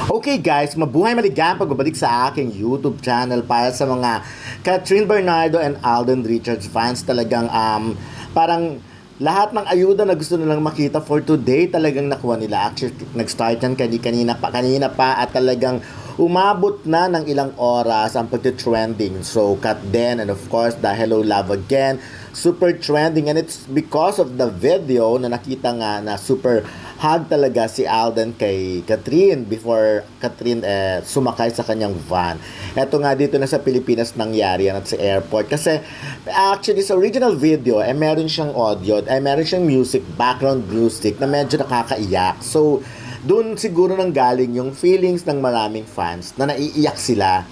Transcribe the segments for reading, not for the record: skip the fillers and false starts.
Okay guys, mabuhay maligayang pagbabalik sa aking YouTube channel para sa mga Catherine Bernardo and Alden Richards fans. Talagang parang lahat ng ayuda na gusto nilang makita for today talagang nakuha nila. Actually, nag-start yan kanina pa at talagang umabot na ng ilang oras ang pagte-trending. So, Kat Den and of course, the Hello Love Again, super trending, and it's because of the video na nakita nga na super hug talaga si Alden kay Catherine before Catherine sumakay sa kanyang van. Eto nga dito na sa Pilipinas nangyari yan at sa airport. Kasi actually sa original video meron siyang audio, meron siyang music, background music na medyo nakakaiyak. So doon siguro nang galing yung feelings ng maraming fans na naiiyak sila.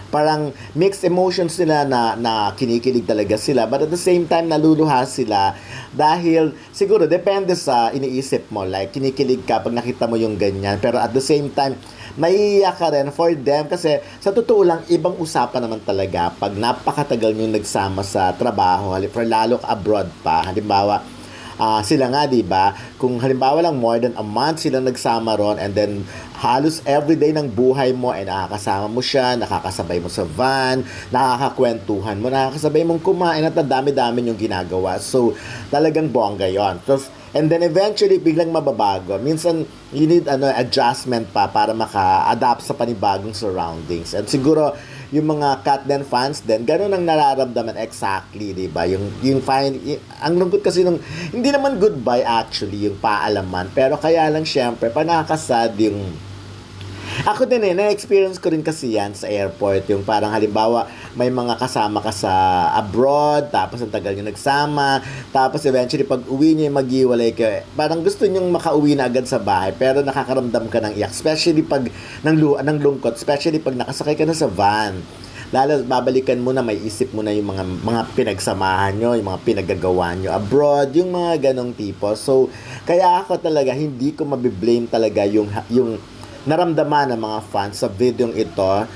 Parang mixed emotions nila na kinikilig talaga sila, but at the same time naluluha sila dahil siguro depende sa iniisip mo, like kinikilig ka pag nakita mo yung ganyan, pero at the same time maiiyak ka rin for them kasi sa totoo lang ibang usapan naman talaga pag napakatagal nyo nagsama sa trabaho, lalo abroad pa. Halimbawa sila nga, di ba? Kung halimbawa lang more than a month sila nagsama ron, and then halos everyday ng buhay mo ay nakakasama mo siya, nakakasabay mo sa van, nakakakwentuhan mo, nakakasabay mong kumain at dami-dami yung ginagawa. So, talagang bongga yon. And then eventually biglang mababago. Minsan you need adjustment pa para maka-adapt sa panibagong surroundings. And siguro yung mga Kat Den fans din, ganun ang nararamdaman exactly, di ba? Ang lungkot kasi hindi naman goodbye actually, yung paalaman. Pero kaya lang syempre, pa nakakasad yung ako din na-experience ko rin kasi yan sa airport. Yung parang halimbawa, may mga kasama ka sa abroad, tapos ang tagal nyo nagsama, tapos eventually pag uwi nyo maghiwalay ka, parang gusto nyo makauwi na agad sa bahay, pero nakakaramdam ka ng iyak, especially pag ng lungkot, especially pag nakasakay ka na sa van. Lalo babalikan mo na, may isip mo na yung mga pinagsamahan nyo, yung mga pinagagawa nyo abroad, yung mga ganong tipo. So, kaya ako talaga, hindi ko mabiblame talaga yung naramdaman ng mga fans sa videong ito,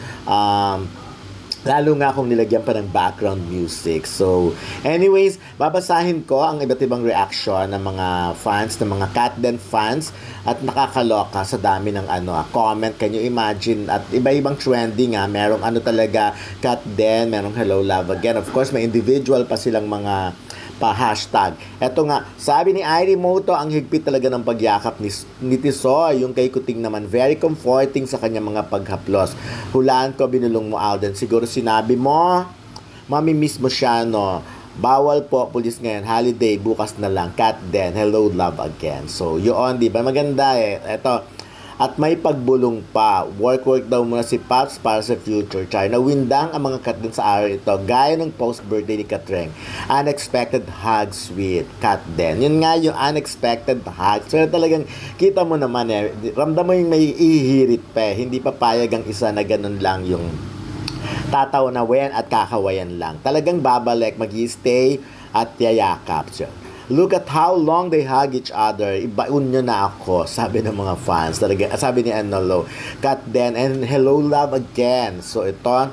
lalo nga kung nilagyan pa ng background music. So, anyways, babasahin ko ang iba't ibang reaction ng mga fans, ng mga Kat Den fans, at nakakaloka sa dami ng comment. Can you imagine? At iba-ibang trending merong talaga Kat Den, merong Hello Love Again. Of course, may individual pa silang mga pa-hashtag. Eto nga, sabi ni Irie Moto, ang higpit talaga ng pagyakap ni Tisoy. Yung kay Kuting naman, very comforting sa kanya mga paghaplos. Hulaan ko, binulong mo Alden. Siguro sinabi mo, mamimiss mo siya, no? Bawal po, pulis ngayon. Holiday, bukas na lang. Kat Den, Hello Love Again. So, yun, di ba? Maganda Eto, at may pagbulong pa. Work daw muna si Paps para sa future. Char, nawindang ang mga Kat Den sa araw ito. Gaya ng post-birthday ni Katreng. Unexpected hug, sweet. Kat Den. Yun nga yung unexpected hug. So talagang kita mo naman ramdam mo yung may ihirit pa. Hindi papayag ang isa na ganun lang yung tataw-nawayan at kakawayan lang. Talagang babalik, mag-i-stay at yayakap. So, look at how long they hug each other. Ibaon nyo na ako, sabi ng mga fans. Talaga, sabi ni Anolo, Kat Den and Hello Love Again. So ito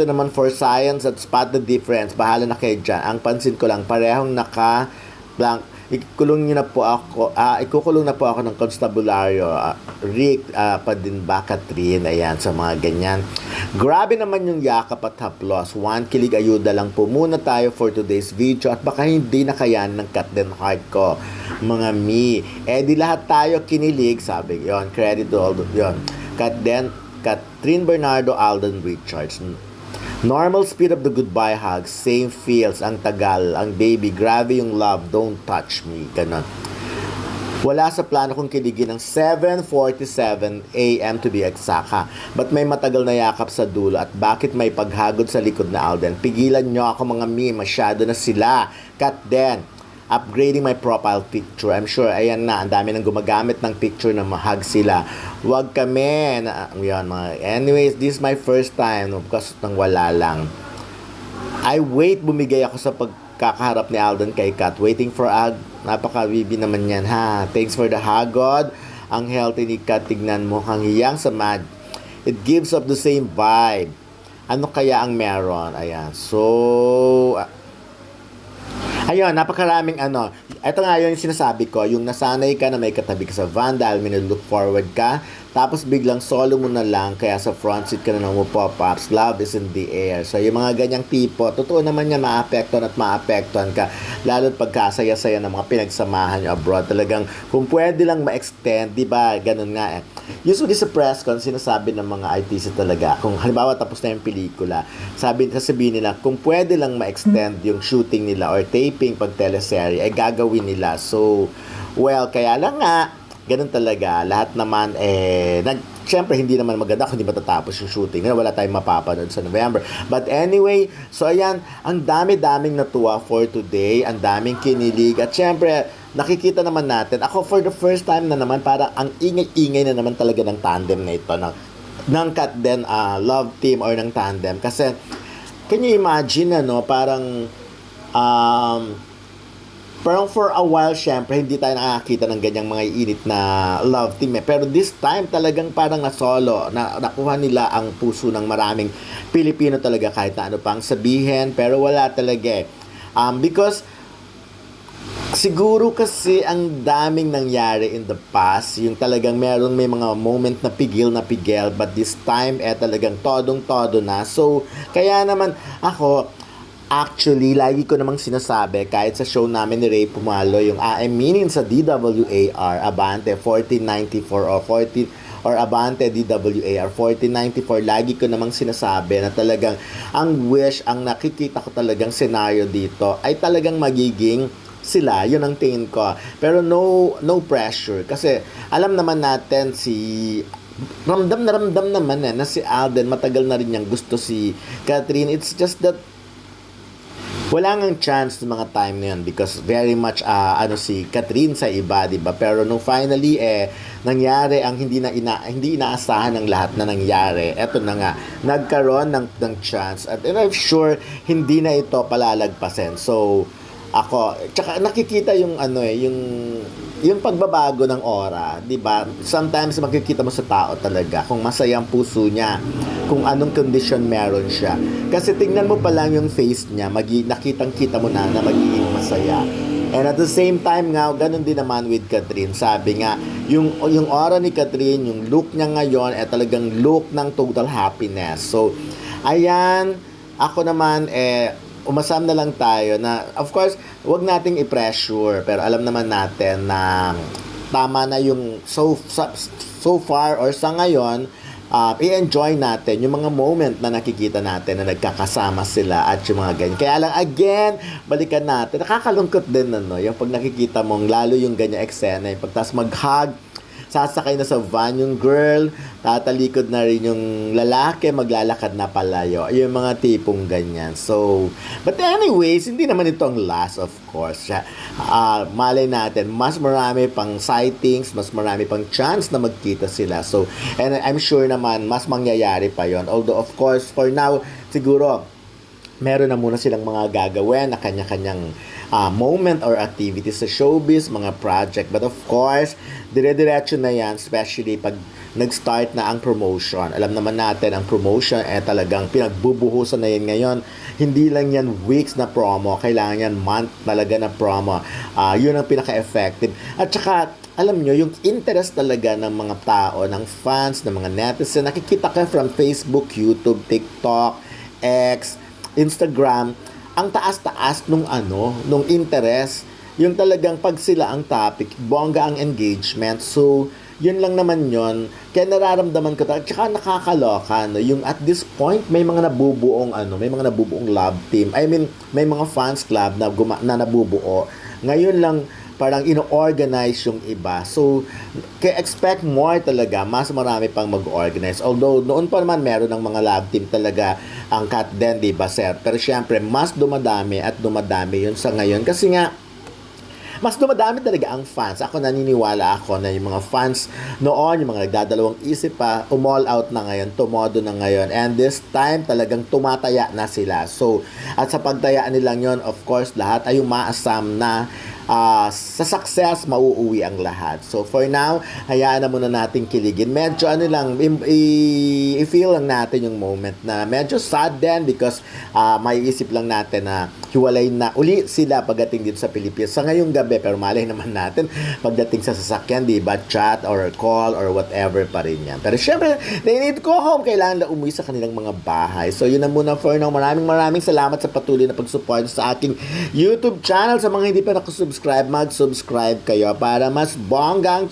naman for science at spot the difference. Bahala na kayo dyan. Ang pansin ko lang, parehong naka-blank. Ikukulong na po ako ng Constabulario. Rick, pa din ba, Catherine? Ayan, sa mga ganyan. Grabe naman yung yakap at haplos. One kilig ayuda lang po muna tayo for today's video at baka hindi na kayan ng Kat Den heart ko. Mga mi. Di lahat tayo kinilig, sabi. Yon, credit to all yon. Kat Den, Catherine Bernardo, Alden Richards. Normal speed of the goodbye hug, same feels, ang tagal, ang baby, grabe yung love, don't touch me, ganon. Wala sa plano kong kiligin ng 7:47 AM to be exact but may matagal na yakap sa dulo at bakit may paghagod sa likod na Alden. Pigilan nyo ako mga mi, masyado na sila. Kat Den, upgrading my profile picture. I'm sure, ayan na, ang dami nang gumagamit ng picture na mahag sila. Huwag kami. Anyways, this is my first time because nang wala lang. Bumigay ako sa pagkakaharap ni Alden kay Kat. Waiting for hug. Napaka-bibi naman yan, Thanks for the hagod. Ang healthy ni Kat, tignan mo, kang hiyang sa mad. It gives up the same vibe. Ano kaya ang meron? Ayan. So, Ayun, napakaraming ano. Ito nga yung sinasabi ko, yung nasanay ka na may katabi ka sa van dahil may look forward ka, tapos biglang solo mo na lang, kaya sa front seat ka na nang pop-ups, love is in the air. So yung mga ganyang tipo, totoo naman yan, maapektuhan at maapektuhan ka, lalo't pagkasaya-saya ng mga pinagsamahan nyo abroad. Talagang kung pwede lang ma-extend, di ba, ganun nga eh. Usually sa press con, sinasabi ng mga ITC talaga, kung halimbawa tapos na yung pelikula, sasabihin nila, kung pwede lang ma-extend yung shooting nila or taping pag teleserye, ay gagawin nila. So, well, kaya lang nga, ganun talaga. Lahat naman, syempre, hindi naman maganda kung hindi matatapos yung shooting. Wala tayong mapapanood sa November. But anyway, so ayan, ang dami-daming natuwa for today. Ang daming kinilig. At syempre, nakikita naman natin, ako for the first time na naman, para ang ingay-ingay na naman talaga ng tandem na ito, ng Kat Den love team or ng tandem. Kasi, can you imagine, parang for a while, syempre, hindi tayo nakakita ng ganyang mga init na love team eh. Pero this time, talagang parang nasolo, nakuha nila ang puso ng maraming Pilipino talaga, kahit na ano pang sabihin, pero wala talaga eh. Because, siguro kasi ang daming nangyari in the past, yung talagang may mga moment na pigil, but this time, talagang todong-todo na. So, kaya naman ako, actually, lagi ko namang sinasabi, kahit sa show namin ni Ray Pumalo, yung meaning sa DWAR, Abante 1494 or Abante DWAR 1494, lagi ko namang sinasabi na talagang ang wish, ang nakikita ko talagang scenario dito ay talagang magiging sila, yun ang tingin ko. Pero no pressure. Kasi alam naman natin ramdam naman na si Alden, matagal na rin niyang gusto si Catherine. It's just that wala ngang chance ng mga time na yun because very much si Catherine sa iba, diba? Pero nung finally nangyari ang hindi inaasahan ng lahat na nangyari, eto na nga, nagkaroon ng chance, at I'm sure hindi na ito palalagpasin. So ako, tsaka nakikita yung yung pagbabago ng aura, 'di ba? Sometimes makikita mo sa tao talaga kung masaya ang puso niya, kung anong condition meron siya. Kasi tingnan mo pa lang yung face niya, nakitang-kita mo na magiging masaya. And at the same time nga, ganun din naman with Catherine. Sabi nga, yung aura ni Catherine, yung look niya ngayon talagang look ng total happiness. So, ayan, ako naman umasam na lang tayo na, of course, wag nating i-pressure, pero alam naman natin na tama na yung so far or sa ngayon, i-enjoy natin yung mga moment na nakikita natin na nagkakasama sila at yung mga ganyan. Kaya lang, again, balikan natin, nakakalungkot din yung pag nakikita mong lalo yung ganyan eksena, yung pagtas mag-hug, sasakay na sa van yung girl, tatalikod na rin yung lalaki, maglalakad na palayo. Yung mga tipong ganyan. So, but anyways, hindi naman ito ang last, of course. Malay natin, mas marami pang sightings, mas marami pang chance na magkita sila. So, and I'm sure naman, mas mangyayari pa yon. Although, of course, for now, siguro, meron na muna silang mga gagawin na kanya-kanyang moment or activities sa showbiz, mga project. But of course, dire-diretso na yan, especially pag nag-start na ang promotion. Alam naman natin, ang promotion talagang pinagbubuhusan na yan ngayon. Hindi lang yan weeks na promo, kailangan yan month talaga na promo. Yun ang pinaka-effective. At saka, alam nyo, yung interest talaga ng mga tao, ng fans, ng mga netizen, nakikita ka from Facebook, YouTube, TikTok, X, Instagram, ang taas-taas nung interest, yung talagang pag sila ang topic, bongga ang engagement. So, yun lang naman yun. Kaya nararamdaman ko talaga, tsaka nakakaloka, yung at this point, may mga nabubuong love team. I mean, may mga fans club na nabubuo. Ngayon lang, parang ino-organize yung iba. So, kaya expect more talaga. Mas marami pang mag-organize. Although, noon pa naman meron ng mga love team talaga ang Kat Den, diba, sir? Pero syempre, mas dumadami yun sa ngayon. Kasi nga, mas dumadami talaga ang fans. Ako naniniwala ako na yung mga fans noon, yung mga nagdadalawang isip pa, all out na ngayon, tumodo na ngayon. And this time, talagang tumataya na sila. So, at sa pagtaya nilang yon, of course, lahat ay umaasam na sa success, mauuwi ang lahat. So for now, hayaan na muna natin kiligin. Medyo ano lang, i-feel lang natin yung moment na medyo sad din because may isip lang natin na hiwalay na uli sila pagdating dito sa Pilipinas sa ngayong gabi. Pero malay naman natin pagdating sa sasakyan, di ba, chat or call or whatever pa rin yan. Pero syempre, they need to go home. Kailangan na umuwi sa kanilang mga bahay. So yun na muna for now. Maraming salamat sa patuloy na pag-support sa aking YouTube channel. Sa mga hindi pa nakusubscribe, mag-subscribe kayo para mas bonggang